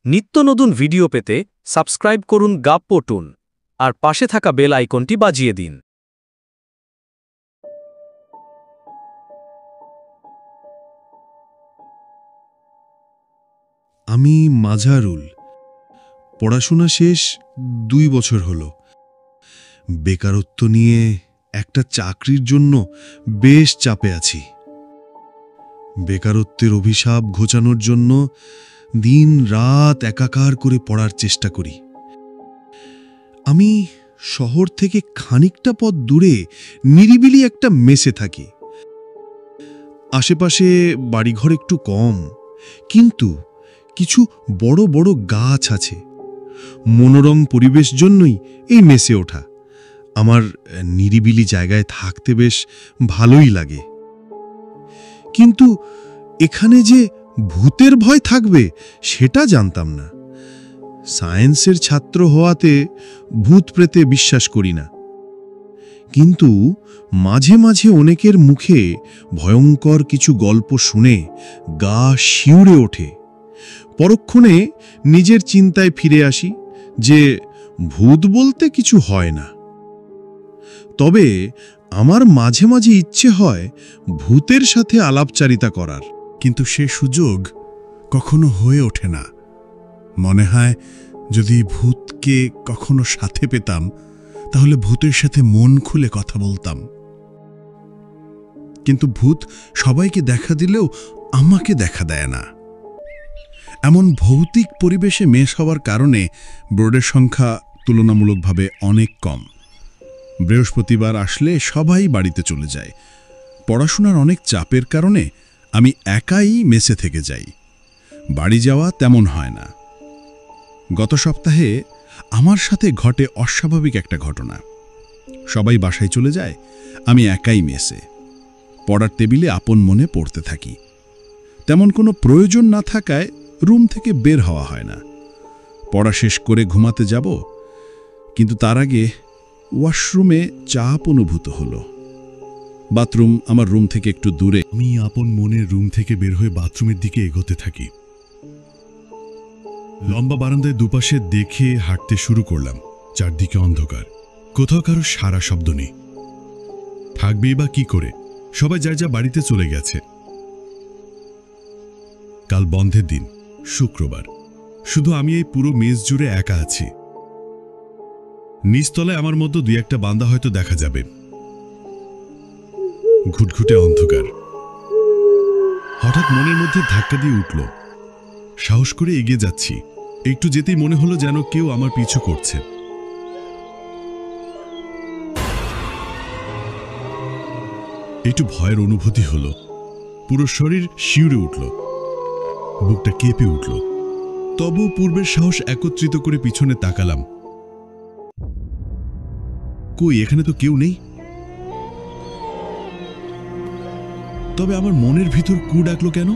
নিত্য নতুন ভিডিও পেতে সাবস্ক্রাইব করুন গাপপটুন আর পাশে থাকা বেল আইকনটি বাজিয়ে দিন। আমি মাঝারুল। পড়াশোনা শেষ 2 বছর হলো। বেকারত্ব নিয়ে একটা চাকরির জন্য বেশ চাপে আছি। বেকারত্বের অভিশাপ ঘোচানোর জন্য দিন রাত একাকার করে পড়ার চেষ্টা করি। আমি শহর থেকে খানিকটা পথ দূরে নিরিবিলি একটা মেসে থাকি। আশেপাশে বাড়িঘর একটু কম, কিন্তু কিছু বড় বড় গাছ আছে। মনোরম পরিবেশ জন্যই এই মেসে ওঠা। আমার নিরিবিলি জায়গায় থাকতে বেশ ভালোই লাগে। কিন্তু এখানে যে ভূতের ভয় থাকবে সেটা জানতাম না। সায়েন্সের ছাত্র হওয়াতে ভূত প্রেতে বিশ্বাস করি না, কিন্তু মাঝে মাঝে অনেকের মুখে ভয়ঙ্কর কিছু গল্প শুনে গা শিউরে ওঠে। পরক্ষণে নিজের চিন্তায় ফিরে আসি যে ভূত বলতে কিছু হয় না। তবে আমার মাঝে মাঝে ইচ্ছে হয় ভূতের সাথে আলাপচারিতা করার, কিন্তু সে সুযোগ কখনো হয়ে ওঠে না। মনে হয় যদি ভূতকে কখনো সাথে পেতাম, তাহলে ভূতের সাথে মন খুলে কথা বলতাম। কিন্তু ভূত সবাইকে দেখা দিলেও আমাকে দেখা দেয় না। এমন ভৌতিক পরিবেশে মেশ হওয়ার কারণে বোর্ডের সংখ্যা তুলনামূলকভাবে অনেক কম। বৃহস্পতিবার আসলে সবাই বাড়িতে চলে যায়। পড়াশোনার অনেক চাপের কারণে আমি একাই মেসে থেকে যাই। বাড়ি যাওয়া তেমন হয় না। গত সপ্তাহে আমার সাথে ঘটে অস্বাভাবিক একটা ঘটনা। সবাই বাসায় চলে যায়, আমি একাই মেসে। পড়ার টেবিলে আপন মনে পড়তে থাকি। তেমন কোনো প্রয়োজন না থাকায় রুম থেকে বের হওয়া হয় না। পড়া শেষ করে ঘুমাতে যাব, কিন্তু তার আগে ওয়াশরুমে চাপ অনুভূত হলো। বাথরুম আমার রুম থেকে একটু দূরে। আমি আপন মনের রুম থেকে বের হয়ে বাথরুমের দিকে এগোতে থাকি। লম্বা বারান্দায় দুপাশে দেখে হাঁটতে শুরু করলাম। চারদিকে অন্ধকার, কোথাও কারো সারা শব্দ নেই। থাকবেই বা কি করে, সবাই যার যা বাড়িতে চলে গেছে। কাল বন্ধের দিন, শুক্রবার। শুধু আমি এই পুরো মেস জুড়ে একা আছি। নিচতলায় আমার মতো 2-1টা বান্দা হয়তো দেখা যাবে। ঘুটঘুটে অন্ধকার। হঠাৎ মনের মধ্যে ধাক্কা দিয়ে উঠল। সাহস করে এগিয়ে যাচ্ছি। একটু যেতেই মনে হলো যেন কেউ আমার পিছু করছে। একটু ভয়ের অনুভূতি হলো। পুরো শরীর শিউরে উঠল, বুকটা কেঁপে উঠল। তবু পূর্বের সাহস একত্রিত করে পিছনে তাকালাম। কই, এখানে তো কেউ নেই। তবে আমার মনের ভিতর কু ডাকলো কেন?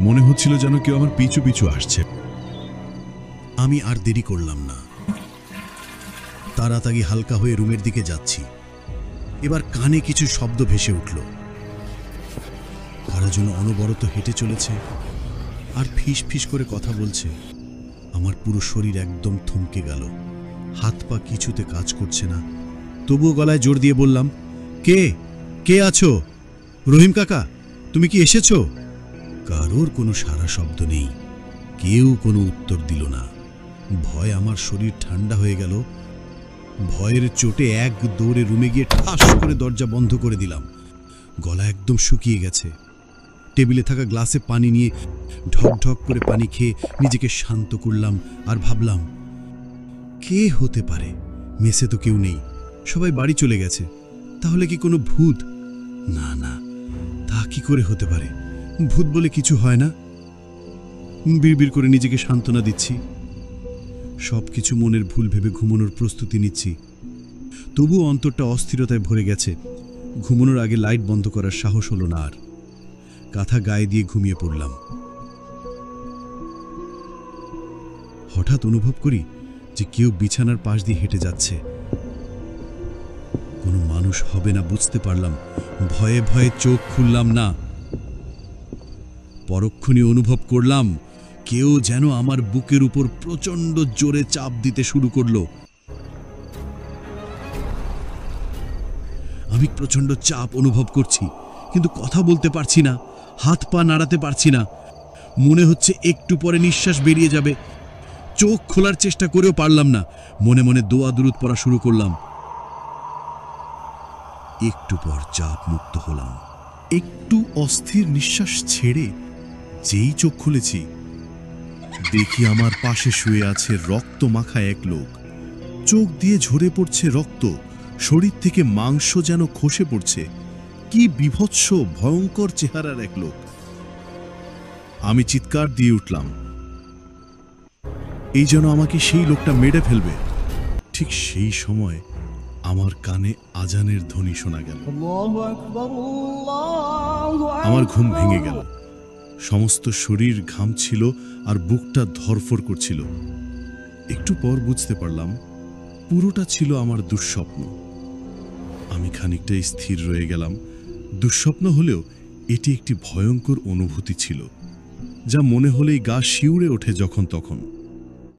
মনে হচ্ছিল যেন কেউ আমার পিছু পিছু আসছে। আমি আর দেরি করলাম না। তাড়াতাড়ি হালকা হয়ে রুমের দিকে যাচ্ছি। এবার কানে কিছু শব্দ ভেসে উঠল। কারা যেন অনবরত হেঁটে চলেছে আর ফিস ফিস করে কথা বলছে। আমার পুরো শরীর একদম থমকে গেল। হাত পা কিছুতে কাজ করছে না। তবুও গলায় জোর দিয়ে বললাম, কে কে আছো? রহিম কাকা, তুমি কি এসেছো? কারোর কোনো সারা শব্দ নেই। কেউ কোনো উত্তর দিল না। ভয় আমার শরীর ঠান্ডা হয়ে গেল। ভয়ের চোটে এক দৌড়ে রুমে গিয়ে ঠাস করে দরজা বন্ধ করে দিলাম। গলা একদম শুকিয়ে গেছে। টেবিলে থাকা গ্লাসে পানি নিয়ে ঢক ঢক করে পানি খেয়ে নিজেকে শান্ত করলাম আর ভাবলাম, কে হতে পারে? মেসে তো কেউ নেই, সবাই বাড়ি চলে গেছে। তাহলে কি কোনো ভূত? না না, তা কি করে হতে পারে? ভূত বলে কিছু হয় না। বিড়বিড় করে নিজেকে সান্ত্বনা দিচ্ছি। সবকিছু মনের ভুল ভেবে ঘুমানোর প্রস্তুতি নিচ্ছি। তবুও অন্তরটা অস্থিরতায় ভরে গেছে। ঘুমানোর আগে লাইট বন্ধ করার সাহস হলো না আর। কাঁথা গায়ে দিয়ে ঘুমিয়ে পড়লাম। হঠাৎ অনুভব করি যে কেউ বিছানার পাশ দিয়ে হেঁটে যাচ্ছে। কোনো মানুষ হবে না বুঝতে পারলাম। ভয়ে ভয়ে চোখ খুললাম না। পরক্ষণে অনুভব করলাম কেউ যেন আমার বুকের উপর প্রচণ্ড জোরে চাপ দিতে শুরু করলো। আমি প্রচণ্ড চাপ অনুভব করছি, কিন্তু কথা বলতে পারছি না, হাত পা নাড়াতে পারছি না। মনে হচ্ছে একটু পরে নিঃশ্বাস বেরিয়ে যাবে। চোখ খোলার চেষ্টা করেও পারলাম না। মনে মনে দোয়া দুরুদ পড়া শুরু করলাম। একটু পর চাপ মুক্ত হলাম। একটু অস্থির নিঃশ্বাস ছেড়ে যেই চোখ খুলেছি, দেখি আমার পাশে শুয়ে আছে রক্ত মাখা এক লোক। চোখ দিয়ে ঝরে পড়ছে রক্ত, শরীর থেকে মাংস যেন খসে পড়ছে। কি বিভৎস ভয়ঙ্কর চেহারার এক লোক। আমি চিৎকার দিয়ে উঠলাম, এই যেন আমাকে সেই লোকটা মেরে ফেলবে। ঠিক সেই সময় আমার কানে আজানের ধ্বনি শোনা গেল। আমার ঘুম ভেঙে গেল। সমস্ত শরীর ঘামছিল আর বুকটা ধরফর করছিল। একটু পর বুঝতে পারলাম পুরোটা ছিল আমার দুঃস্বপ্ন। আমি খানিকটা স্থির রয়ে গেলাম। দুঃস্বপ্ন হলেও এটি একটি ভয়ঙ্কর অনুভূতি ছিল, যা মনে হলেই গা শিউরে ওঠে যখন তখন।